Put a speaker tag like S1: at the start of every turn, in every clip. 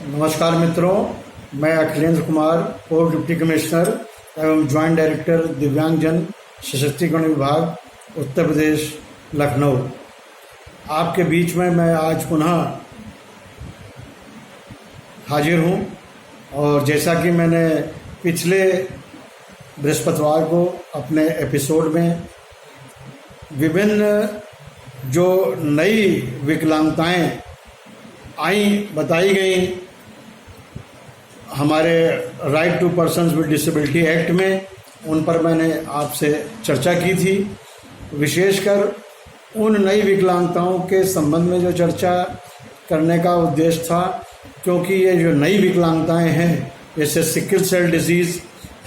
S1: नमस्कार मित्रों, मैं Akhilendra Kumar, post deputy commissioner एवं ज्वाइंट डायरेक्टर दिव्यांगजन सशक्तिकरण विभाग उत्तर प्रदेश लखनऊ। आपके बीच में मैं आज पुनः हाजिर हूं और जैसा कि मैंने पिछले बृहस्पतिवार को अपने एपिसोड में विभिन्न जो नई विकलांगताएं बताई गई हमारे right to persons with disability act में, उन पर मैंने आपसे चर्चा की थी। विशेषकर उन नई विकलांगताओं के संबंध में जो चर्चा करने का उद्देश्य था, क्योंकि ये जो नई विकलांगताएं हैं जैसे sickle cell disease,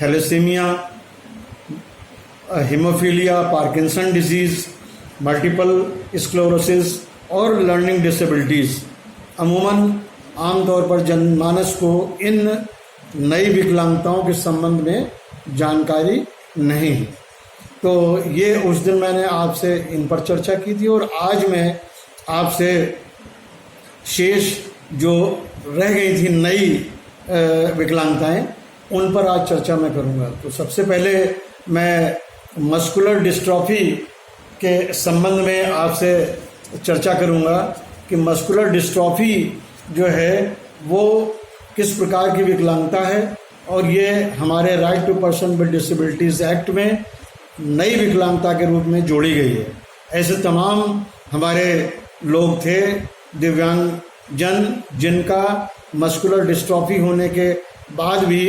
S1: thalassaemia, haemophilia, Parkinson disease, multiple sclerosis और लर्निंग डिसेबिलिटीज़, अमूमन आमतौर पर जनमानस को इन नई विकलांगताओं के संबंध में जानकारी नहीं है। तो ये उस दिन मैंने आपसे इन पर चर्चा की थी और आज मैं आपसे शेष जो रह गई थी नई विकलांगताएं, उन पर आज चर्चा मैं करूँगा। तो सबसे पहले मैं मस्कुलर डिस्ट्रॉफी के संबंध में आपसे चर्चा करूँगा कि मस्कुलर डिस्ट्रॉफी जो है वो किस प्रकार की विकलांगता है और ये हमारे right to person with disabilities act में नई विकलांगता के रूप में जोड़ी गई है। ऐसे तमाम हमारे लोग थे दिव्यांगजन जिनका मस्कुलर डिस्ट्रॉफी होने के बाद भी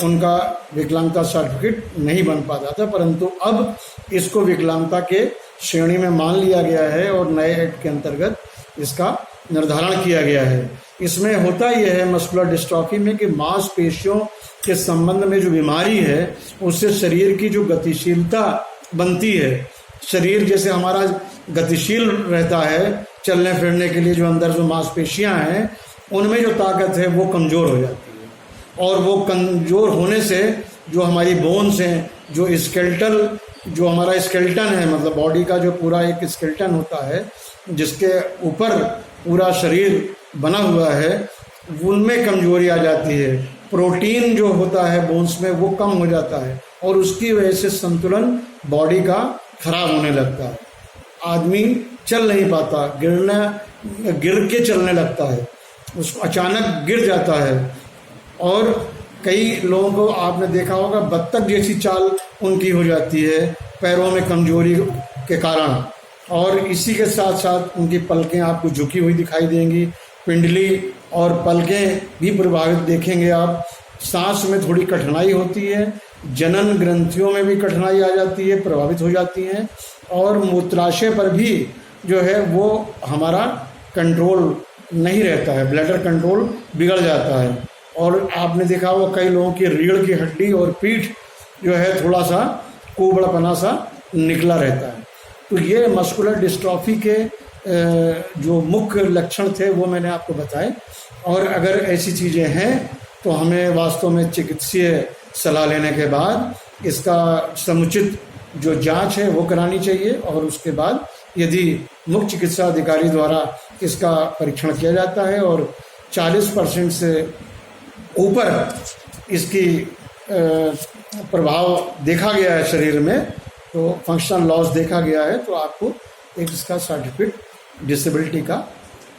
S1: उनका विकलांगता सर्टिफिकेट नहीं बन पाता था, परंतु अब इसको विकलांगता के श्रेणी में मान लिया गया है और नए एक्ट के अंतर्गत इसका निर्धारण किया गया है। इसमें होता यह है मस्कुलर डिस्ट्रॉफी में कि मांसपेशियों के संबंध में जो बीमारी है उससे शरीर की जो गतिशीलता बनती है, शरीर जैसे हमारा गतिशील रहता है चलने फिरने के लिए, जो अंदर जो मांसपेशियां हैं उनमें जो ताकत है वो कमज़ोर हो जाती है और वो कमज़ोर होने से जो हमारी बोन्स हैं, जो स्केलेटल जो हमारा स्केलेटन है, मतलब बॉडी का जो पूरा एक स्केलेटन होता है जिसके ऊपर पूरा शरीर बना हुआ है, उनमें कमजोरी आ जाती है। प्रोटीन जो होता है बोन्स में वो कम हो जाता है और उसकी वजह से संतुलन बॉडी का खराब होने लगता है। आदमी चल नहीं पाता, गिर के चलने लगता है, उसको अचानक गिर जाता है और कई लोगों को आपने देखा होगा बत्तख जैसी चाल उनकी हो जाती है पैरों में कमजोरी के कारण, और इसी के साथ साथ उनकी पलकें आपको झुकी हुई दिखाई देंगी, पिंडली और पलकें भी प्रभावित देखेंगे आप। सांस में थोड़ी कठिनाई होती है, जनन ग्रंथियों में भी कठिनाई आ जाती है, प्रभावित हो जाती हैं, और मूत्राशय पर भी जो है वो हमारा कंट्रोल नहीं रहता है, ब्लैडर कंट्रोल बिगड़ जाता है। और आपने देखा होगा कई लोगों की रीढ़ की हड्डी और पीठ जो है थोड़ा सा कुबड़ापना सा निकला रहता है। तो ये मस्कुलर डिस्ट्रॉफी के जो मुख्य लक्षण थे वो मैंने आपको बताए, और अगर ऐसी चीज़ें हैं तो हमें वास्तव में चिकित्सीय सलाह लेने के बाद इसका समुचित जो जांच है वो करानी चाहिए, और उसके बाद यदि मुख्य चिकित्सा अधिकारी द्वारा इसका परीक्षण किया जाता है और 40% से ऊपर इसकी प्रभाव देखा गया है शरीर में, तो फंक्शनल लॉस देखा गया है, तो आपको एक इसका सर्टिफिकेट डिसेबिलिटी का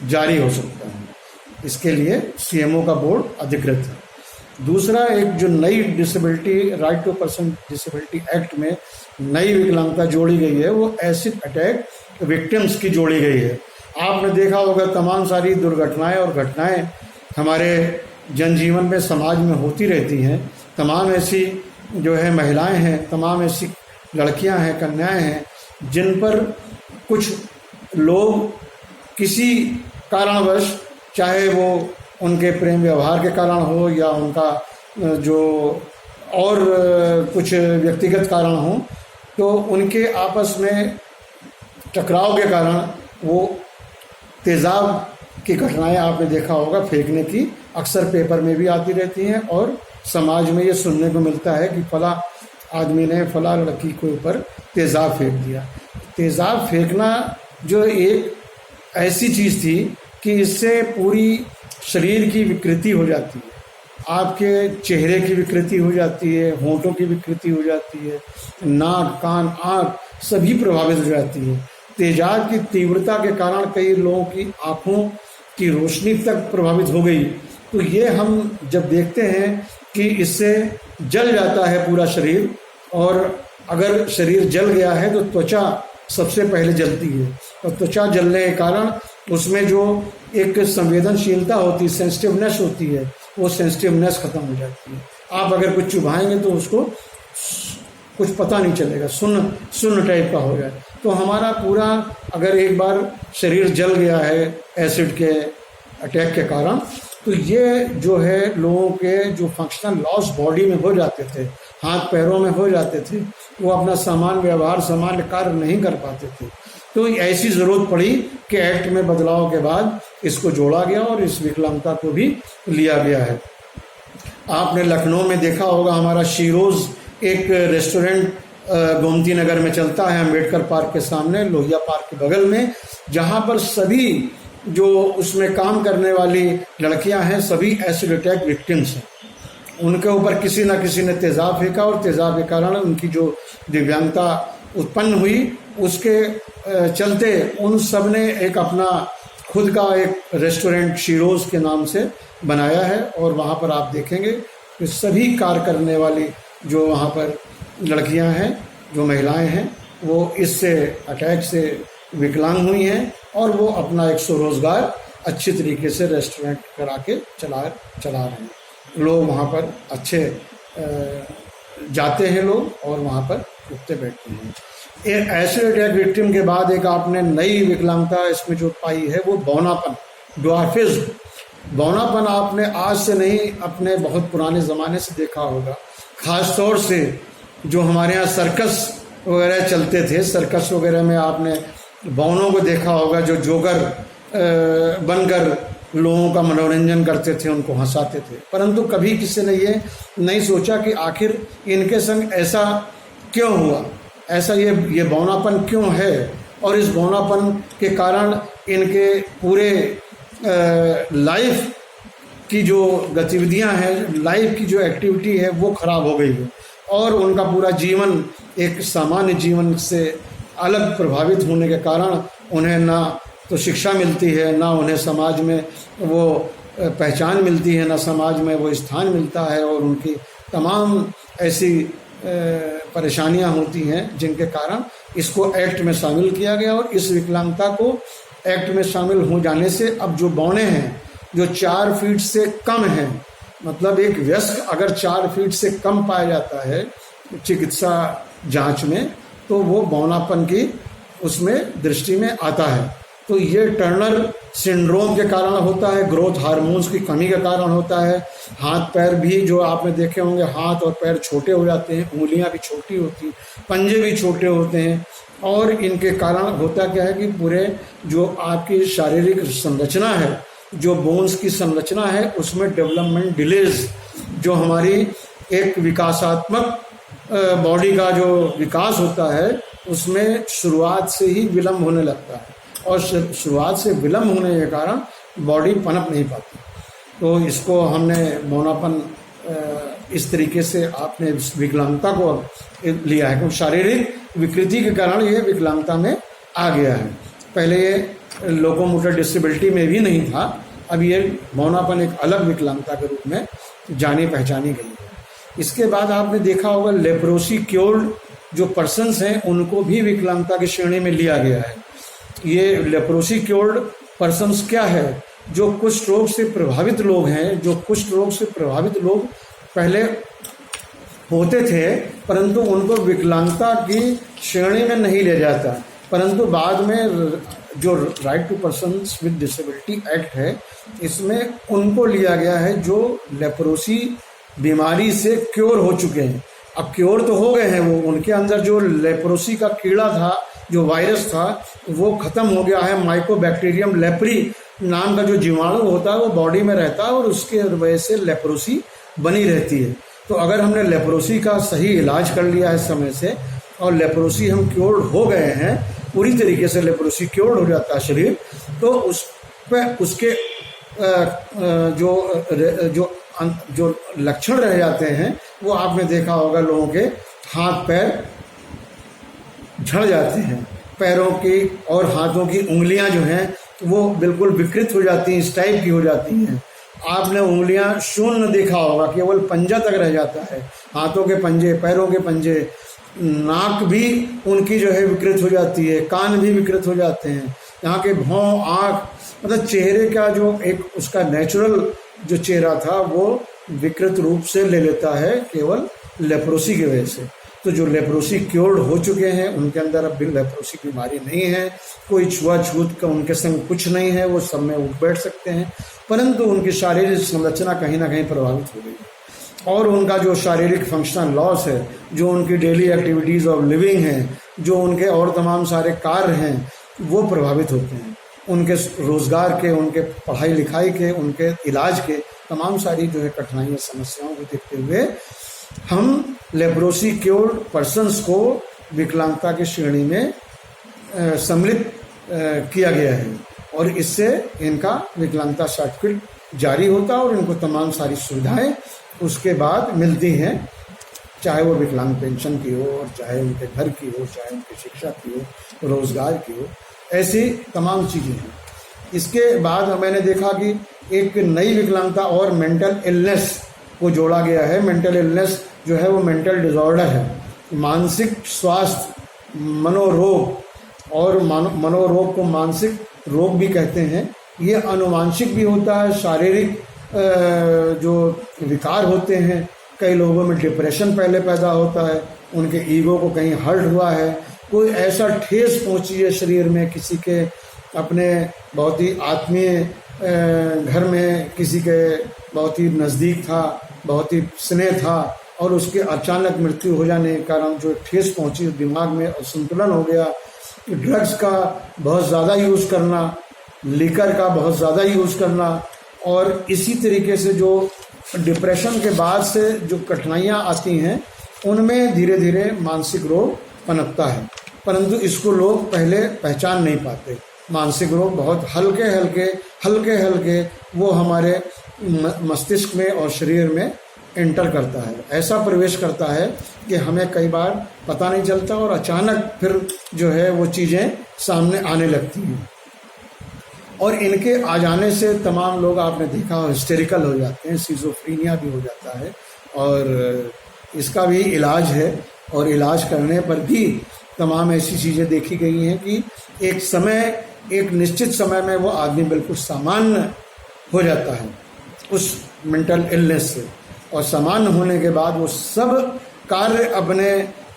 S1: जारी हो सकता है। इसके लिए सीएमओ का बोर्ड अधिकृत है। दूसरा, एक जो नई disability right to person disability act में नई विकलांगता जोड़ी गई है वो एसिड अटैक विक्टिम्स की जोड़ी गई है। आपने देखा होगा तमाम सारी दुर्घटनाएं और घटनाएं हमारे जनजीवन में समाज में होती रहती हैं। तमाम ऐसी जो है महिलाएं हैं, तमाम ऐसी लड़कियां हैं, कन्याएं हैं जिन पर कुछ लोग किसी कारणवश, चाहे वो उनके प्रेम व्यवहार के कारण हो या उनका जो और कुछ व्यक्तिगत कारण हो, तो उनके आपस में टकराव के कारण वो तेज़ाब की घटनाएं आपने देखा होगा फेंकने की अक्सर पेपर में भी आती रहती हैं, और समाज में ये सुनने को मिलता है कि फला आदमी ने फला लड़की के ऊपर तेज़ाब फेंक दिया। तेज़ाब फेंकना जो एक ऐसी चीज़ थी कि इससे पूरी शरीर की विकृति हो जाती है, आपके चेहरे की विकृति हो जाती है, होंठों की विकृति हो जाती है, नाक, कान, आँख सभी प्रभावित हो जाती है। तेजाब की तीव्रता के कारण कई लोगों की आँखों की रोशनी तक प्रभावित हो गई। तो ये हम जब देखते हैं कि इससे जल जाता है पूरा शरीर, और अगर शरीर जल गया है तो त्वचा सबसे पहले जलती है, और त्वचा जलने के कारण उसमें जो एक संवेदनशीलता होती है, सेंसिटिवनेस होती है, वो सेंसिटिवनेस खत्म हो जाती है। आप अगर कुछ चुभाएंगे तो उसको कुछ पता नहीं चलेगा, सुन्न टाइप का हो जाए। तो हमारा पूरा अगर एक बार शरीर जल गया है एसिड के अटैक के कारण, तो ये जो है लोगों के जो फंक्शनल लॉस बॉडी में हो जाते थे, हाथ पैरों में हो जाते थे, वो अपना सामान्य व्यवहार, सामान्य कार्य नहीं कर पाते थे। तो ऐसी ज़रूरत पड़ी कि एक्ट में बदलाव के बाद इसको जोड़ा गया और इस विकलांगता को भी लिया गया है। आपने लखनऊ में देखा होगा, हमारा शीरोज़ एक रेस्टोरेंट गोमती नगर में चलता है, अम्बेडकर पार्क के सामने, लोहिया पार्क के बगल में, जहाँ पर सभी जो उसमें काम करने वाली लड़कियां हैं सभी एसिड अटैक विक्टिम्स हैं। उनके ऊपर किसी न किसी ने तेज़ाब फेंका, और तेज़ाब के कारण उनकी जो दिव्यांगता उत्पन्न हुई, उसके चलते उन सब ने एक अपना खुद का एक रेस्टोरेंट शीरोज़ के नाम से बनाया है। और वहाँ पर आप देखेंगे कि सभी कार्य करने वाली जो वहाँ पर लड़कियाँ हैं, जो महिलाएं हैं, वो इससे अटैक से विकलांग हुई हैं, और वो अपना एक स्वरोजगार अच्छी तरीके से रेस्टोरेंट करा के चला रहे हैं। लोग वहाँ पर अच्छे जाते हैं लोग, और वहाँ पर उठते बैठते हैं। एक एसिड अटैक विक्टिम के बाद एक आपने नई विकलांगता इसमें जो पाई है, वो बौनापन, ड्वार्फिज्म। बौनापन आपने आज से नहीं, अपने बहुत पुराने ज़माने से देखा होगा। ख़ास तौर से जो हमारे यहाँ सर्कस वगैरह चलते थे, सर्कस वगैरह में आपने बौनों को देखा होगा, जो जोकर बनकर लोगों का मनोरंजन करते थे, उनको हंसाते थे। परंतु कभी किसी ने ये नहीं सोचा कि आखिर इनके संग ऐसा क्यों हुआ, ऐसा ये बौनापन क्यों है, और इस बौनापन के कारण इनके पूरे लाइफ की जो गतिविधियां हैं, लाइफ की जो एक्टिविटी है, वो खराब हो गई है, और उनका पूरा जीवन एक सामान्य जीवन से अलग प्रभावित होने के कारण उन्हें ना तो शिक्षा मिलती है, ना उन्हें समाज में वो पहचान मिलती है, ना समाज में वो स्थान मिलता है, और उनकी तमाम ऐसी परेशानियां होती हैं जिनके कारण इसको एक्ट में शामिल किया गया। और इस विकलांगता को एक्ट में शामिल हो जाने से अब जो बौने हैं जो 4 फीट से कम हैं, मतलब एक वयस्क अगर 4 फीट से कम पाया जाता है चिकित्सा जांच में, तो वो बौनापन की उसमें दृष्टि में आता है। तो ये टर्नर सिंड्रोम के कारण होता है, ग्रोथ हार्मोन्स की कमी के कारण होता है। हाथ पैर भी जो आपने देखे होंगे, हाथ और पैर छोटे हो जाते हैं, उंगलियां भी छोटी होती हैं, पंजे भी छोटे होते हैं, और इनके कारण होता क्या है कि पूरे जो आपकी शारीरिक संरचना है, जो बोन्स की संरचना है, उसमें डेवलपमेंट डिलेज, जो हमारी एक विकासात्मक बॉडी का जो विकास होता है, उसमें शुरुआत से ही विलम्ब होने लगता है, और शुरुआत से विलम्ब होने के कारण बॉडी पनप नहीं पाती। तो इसको हमने बौनापन इस तरीके से आपने विकलांगता को लिया है, क्योंकि शारीरिक विकृति के कारण ये विकलांगता में आ गया है। पहले ये लोकोमोटर डिसेबिलिटी में भी नहीं था, अब ये बौनापन एक अलग विकलांगता के रूप में जानी पहचानी गई है। इसके बाद आपने देखा होगा लेप्रोसी क्योर्ड जो पर्सन्स हैं, उनको भी विकलांगता की श्रेणी में लिया गया है। ये लेप्रोसी क्योर्ड पर्सन्स क्या है? जो कुष्ठ रोग से प्रभावित लोग हैं, जो कुष्ठ रोग से प्रभावित लोग पहले होते थे, परंतु उनको विकलांगता की श्रेणी में नहीं लिया जाता, परंतु बाद में जो right to persons with disability act है, इसमें उनको लिया गया है जो लेप्रोसी बीमारी से क्योर हो चुके हैं। अब क्योर तो हो गए हैं, वो उनके अंदर जो लेप्रोसी का कीड़ा था, जो वायरस था, वो खत्म हो गया है। माइकोबैक्टीरियम लेप्री नाम का जो जीवाणु होता है वो बॉडी में रहता है, और उसके वजह से लेप्रोसी बनी रहती है। तो अगर हमने लेप्रोसी का सही इलाज कर लिया है समय से, और लेप्रोसी हम क्योर्ड हो गए हैं, पूरी तरीके से लेप्रोसी क्योर्ड हो जाता है शरीर, तो उस पर उसके जो जो लक्षण रह जाते हैं वो आपने देखा होगा, लोगों के हाथ पैर झड़ जाते हैं, पैरों की और हाथों की उंगलियां जो हैं वो बिल्कुल विकृत हो जाती हैं, इस टाइप की हो जाती हैं। आपने उंगलियां शून्य देखा होगा, केवल पंजा तक रह जाता है, हाथों के पंजे, पैरों के पंजे, नाक भी उनकी जो है विकृत हो जाती है, कान भी विकृत हो जाते हैं, यहाँ के भौं, आँख, मतलब चेहरे का जो एक उसका नेचुरल जो चेहरा था वो विकृत रूप से ले लेता है केवल लेप्रोसी की वजह से। तो जो लेप्रोसी क्योर्ड हो चुके हैं उनके अंदर अब भी लेप्रोसी की बीमारी नहीं है, कोई छुआछूत का उनके संग कुछ नहीं है, वो सब में उठ बैठ सकते हैं, परंतु उनकी शारीरिक संरचना कहीं ना कहीं प्रभावित हो गई है और उनका जो शारीरिक फंक्शनल लॉस है, जो उनकी डेली एक्टिविटीज़ ऑफ लिविंग हैं, जो उनके और तमाम सारे कार्य हैं वो प्रभावित होते हैं, उनके रोज़गार के, उनके पढ़ाई लिखाई के, उनके इलाज के, तमाम सारी जो है कठिनाइयाँ, समस्याओं को देखते हुए हम लेप्रोसी क्योर्ड पर्सन्स को विकलांगता की श्रेणी में सम्मिलित किया गया है और इससे इनका विकलांगता सर्टिफिकेट जारी होता है और इनको तमाम सारी सुविधाएं उसके बाद मिलती हैं, चाहे वो विकलांग पेंशन की हो और चाहे उनके घर की हो, चाहे उनकी शिक्षा की हो, रोज़गार की हो, ऐसी तमाम चीज़ें हैं। इसके बाद मैंने देखा कि एक नई विकलांगता और मेंटल इलनेस को जोड़ा गया है। मेंटल इलनेस जो है वो मेंटल डिसऑर्डर है, मानसिक स्वास्थ्य, मनोरोग, और मनोरोग को मानसिक रोग भी कहते हैं। ये अनुवांशिक भी होता है, शारीरिक जो विकार होते हैं, कई लोगों में डिप्रेशन पहले पैदा होता है, उनके ईगो को कहीं हर्ट हुआ है, कोई ऐसा ठेस पहुंची है शरीर में, किसी के अपने बहुत ही आत्मीय घर में किसी के बहुत ही नज़दीक था, बहुत ही स्नेह था और उसके अचानक मृत्यु हो जाने के कारण जो ठेस पहुंची दिमाग में, असंतुलन हो गया। ड्रग्स का बहुत ज़्यादा यूज़ करना, लिकर का बहुत ज़्यादा यूज़ करना और इसी तरीके से जो डिप्रेशन के बाद से जो कठिनाइयाँ आती हैं उनमें धीरे धीरे मानसिक रोग पनपता है, परंतु इसको लोग पहले पहचान नहीं पाते। मानसिक रोग बहुत हल्के हल्के वो हमारे मस्तिष्क में और शरीर में एंटर करता है, ऐसा प्रवेश करता है कि हमें कई बार पता नहीं चलता और अचानक फिर जो है वो चीज़ें सामने आने लगती हैं और इनके आ जाने से तमाम लोग आपने देखा हिस्टेरिकल हो जाते हैं, सिजोफ्रीनिया भी हो जाता है और इसका भी इलाज है और इलाज करने पर भी तमाम ऐसी चीज़ें देखी गई हैं कि एक निश्चित समय में वो आदमी बिल्कुल सामान्य हो जाता है उस मेंटल इलनेस से और सामान्य होने के बाद वो सब कार्य अपने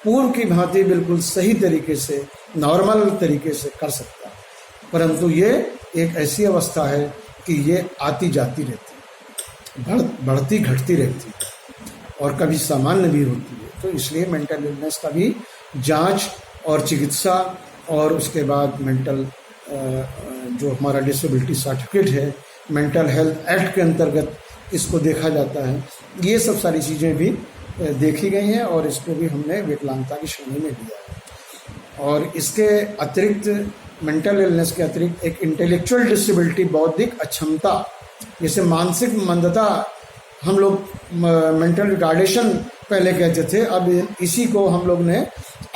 S1: पूर्व की भांति बिल्कुल सही तरीके से, नॉर्मल तरीके से कर सकता है, परंतु ये एक ऐसी अवस्था है कि ये आती जाती रहती है, बढ़ती घटती रहती है और कभी सामान्य भी होती है। तो इसलिए मेंटल इलनेस का भी जांच और चिकित्सा और उसके बाद मेंटल जो हमारा डिसेबिलिटी सर्टिफिकेट है, मेंटल हेल्थ एक्ट के अंतर्गत इसको देखा जाता है। ये सब सारी चीज़ें भी देखी गई हैं और इसको भी हमने विकलांगता की श्रेणी में दिया है। और इसके अतिरिक्त, मेंटल इलनेस के अतिरिक्त, एक इंटेलेक्चुअल डिसेबिलिटी, बौद्धिक अक्षमता, जैसे मानसिक मंदता हम लोग मेंटल रिटार्डेशन पहले कहते थे, अब इसी को हम लोग ने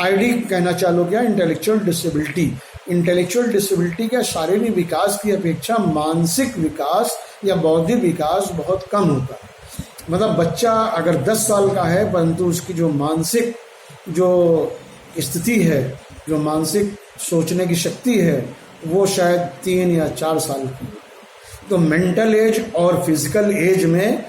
S1: आईडी कहना चालू किया, इंटेलेक्चुअल डिसेबिलिटी। इंटेलेक्चुअल डिसेबिलिटी का शारीरिक विकास की अपेक्षा मानसिक विकास या बौद्धिक विकास बहुत कम होता है। मतलब बच्चा अगर 10 साल का है परंतु उसकी जो मानसिक जो स्थिति है, जो मानसिक सोचने की शक्ति है, वो शायद 3 या 4 साल की है। तो मेंटल एज और फिजिकल एज में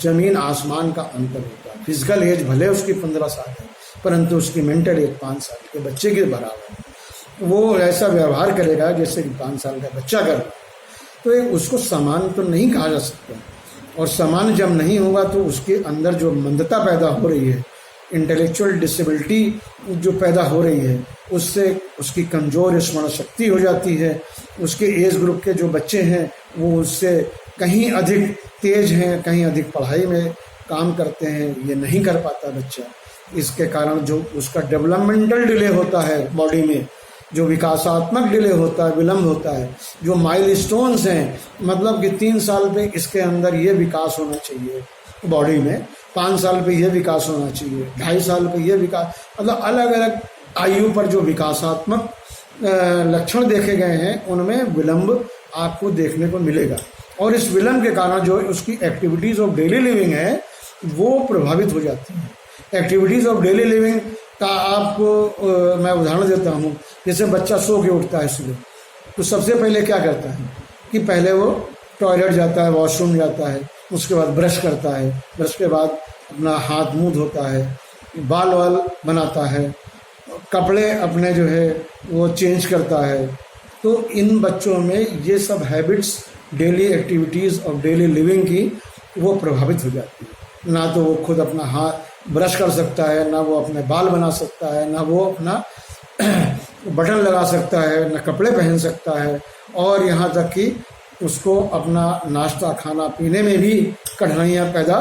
S1: जमीन आसमान का अंतर होता है। फिजिकल एज भले उसकी 15 साल है परंतु उसकी मेंटल एज 5 साल के बच्चे के बराबर है। वो ऐसा व्यवहार करेगा जैसे कि 5 साल का बच्चा कर रहा है, तो उसको समान तो नहीं कहा जा सकता। और समान जब नहीं होगा तो उसके अंदर जो मंदता पैदा हो रही है, इंटेलेक्चुअल डिसेबिलिटी जो पैदा हो रही है, उससे उसकी कमज़ोर स्मरण शक्ति हो जाती है। उसके एज ग्रुप के जो बच्चे हैं वो उससे कहीं अधिक तेज हैं, कहीं अधिक पढ़ाई में काम करते हैं, ये नहीं कर पाता बच्चा। इसके कारण जो उसका डेवलपमेंटल डिले होता है बॉडी में, जो विकासात्मक डिले होता है, विलम्ब होता है, जो माइलस्टोन्स हैं, मतलब कि 3 साल पे इसके अंदर ये विकास होना चाहिए बॉडी में, 5 साल पे ये विकास होना चाहिए, 2.5 साल पे ये विकास, मतलब अलग अलग आयु पर जो विकासात्मक लक्षण देखे गए हैं उनमें विलम्ब आपको देखने को मिलेगा। और इस विलम्ब के कारण जो उसकी एक्टिविटीज़ ऑफ डेली लिविंग है वो प्रभावित हो जाती हैं। एक्टिविटीज़ ऑफ डेली लिविंग का आपको मैं उदाहरण देता हूँ। जैसे बच्चा सो के उठता है सुबह, तो सबसे पहले क्या करता है कि पहले वो टॉयलेट जाता है, वॉशरूम जाता है, उसके बाद ब्रश करता है, ब्रश के बाद अपना हाथ मुंह धोता है, बाल वाल बनाता है, कपड़े अपने जो है वो चेंज करता है। तो इन बच्चों में ये सब habits, daily activities of daily living की वो प्रभावित हो जाती है। ना तो वो खुद अपना हाथ ब्रश कर सकता है, ना वो अपने बाल बना सकता है, ना वो अपना बटन लगा सकता है, ना कपड़े पहन सकता है, और यहाँ तक कि उसको अपना नाश्ता खाना पीने में भी कठिनाइयाँ पैदा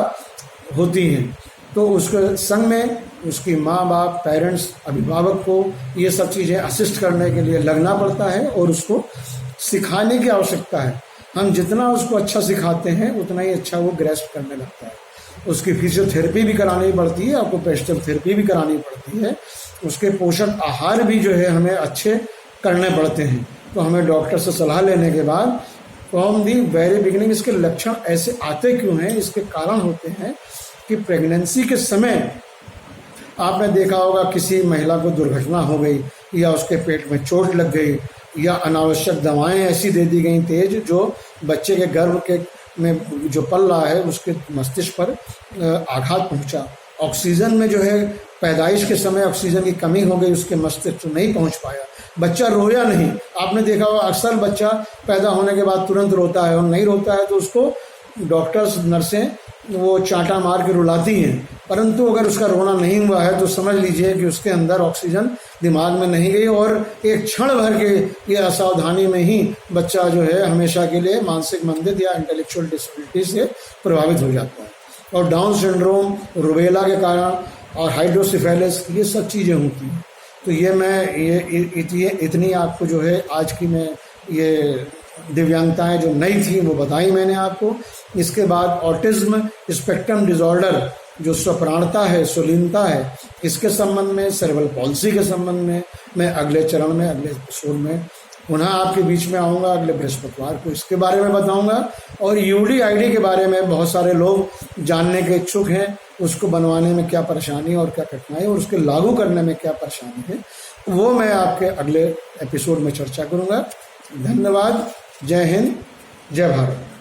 S1: होती हैं। तो उसके संग में उसकी माँ बाप, पेरेंट्स, अभिभावक को ये सब चीज़ें असिस्ट करने के लिए लगना पड़ता है और उसको सिखाने की आवश्यकता है। हम जितना उसको अच्छा सिखाते हैं उतना ही अच्छा वो ग्रेस्प करने लगता है। उसकी फिजियोथेरेपी भी करानी पड़ती है, ऑक्यूपेशनल थेरेपी भी करानी पड़ती है, उसके पोषक आहार भी जो है हमें अच्छे करने पड़ते हैं। तो हमें डॉक्टर से सलाह लेने के बाद फ्रॉम दी वेरी बिगिनिंग इसके लक्षण ऐसे आते क्यों हैं, इसके कारण होते हैं कि प्रेगनेंसी के समय आपने देखा होगा किसी महिला को दुर्घटना हो गई, या उसके पेट में चोट लग गई, या अनावश्यक दवाएं ऐसी दे दी गई तेज जो बच्चे के गर्भ के में जो पल रहा है उसके मस्तिष्क पर आघात पहुंचा। ऑक्सीजन में जो है पैदाइश के समय ऑक्सीजन की कमी हो गई, उसके मस्तिष्क नहीं पहुंच पाया, बच्चा रोया नहीं। आपने देखा होगा अक्सर बच्चा पैदा होने के बाद तुरंत रोता है, और नहीं रोता है तो उसको डॉक्टर्स, नर्सें वो चांटा मार के रुलाती हैं। परंतु अगर उसका रोना नहीं हुआ है तो समझ लीजिए कि उसके अंदर ऑक्सीजन दिमाग में नहीं गई, और एक क्षण भर के ये असावधानी में ही बच्चा जो है हमेशा के लिए मानसिक मंदित या इंटेलेक्चुअल डिसेबिलिटी से प्रभावित हो जाता है। और डाउन सिंड्रोम, रुबेला के कारण और हाइड्रोसिफेलिस, ये सब चीज़ें होती हैं। तो ये मैं ये इतनी आपको जो है आज की मैं ये दिव्यांगताएं जो नई थी वो बताई मैंने आपको। इसके बाद ऑटिज्म स्पेक्ट्रम डिसऑर्डर जो स्वप्राणता है, सुलीनता है, इसके संबंध में, सेरेब्रल पॉल्सी के संबंध में मैं अगले चरण में, अगले एपिसोड में पुनः आपके बीच में आऊँगा। अगले बृहस्पतिवार को इसके बारे में बताऊँगा। और यूडीआईडी के बारे में बहुत सारे लोग जानने के इच्छुक हैं, उसको बनवाने में क्या परेशानी और क्या कठिनाई, और उसके लागू करने में क्या परेशानी है, वो मैं आपके अगले एपिसोड में चर्चा करूँगा। धन्यवाद। जय हिंद, जय भारत।